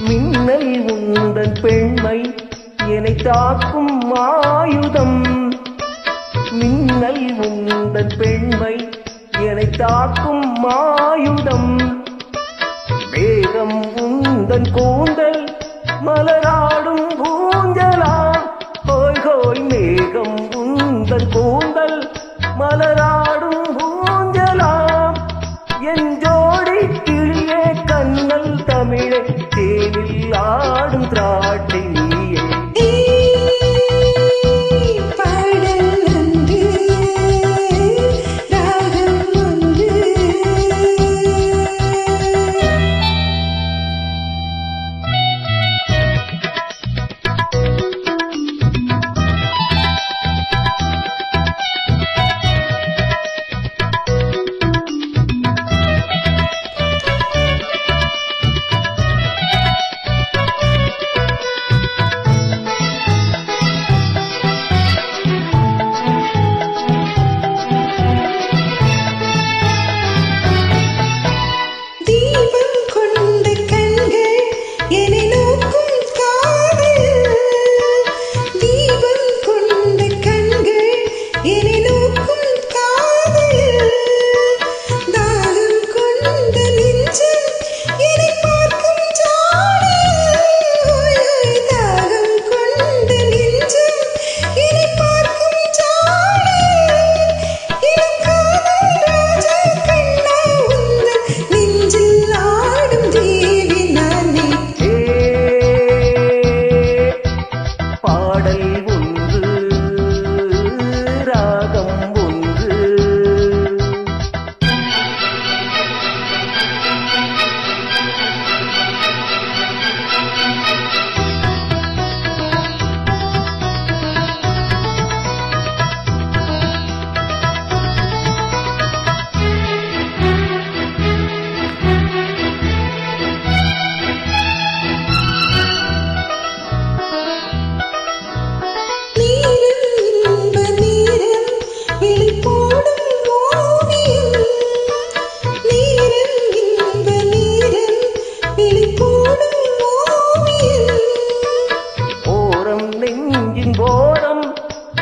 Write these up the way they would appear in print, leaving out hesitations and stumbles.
மின்னல் உந்தன் பெண்மை என்னை தாக்கும் ஆயுதம். மின்னல் உந்தன் பெண்மை என்னை தாக்கும் ஆயுதம். மேகம் உந்தன் கூந்தல் மலராடும் ஊஞ்சலா. ஹோய் ஹோய் மேகம் உந்தன் கூந்தல் மலராடும் ஊஞ்சலா. என் ஜோடி கிளியே கண்ணல் தமிழே தேனில் ஆடும் திராட்டை நீயே.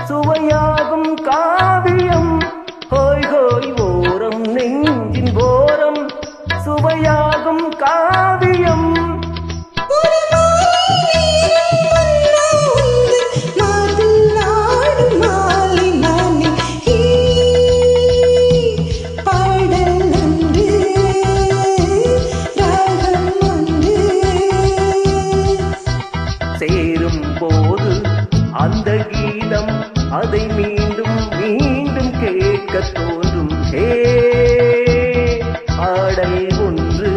சுவையாகும் காவியம். ஹோய் ஹோய் ஓரம் நெஞ்சின் ஓரம் சுவையாகும் காவியம். சேரும் போது அந்த கீதம் அதை மீண்டும் மீண்டும் கேட்க தோன்றும். ஹே பாடல் ஒன்று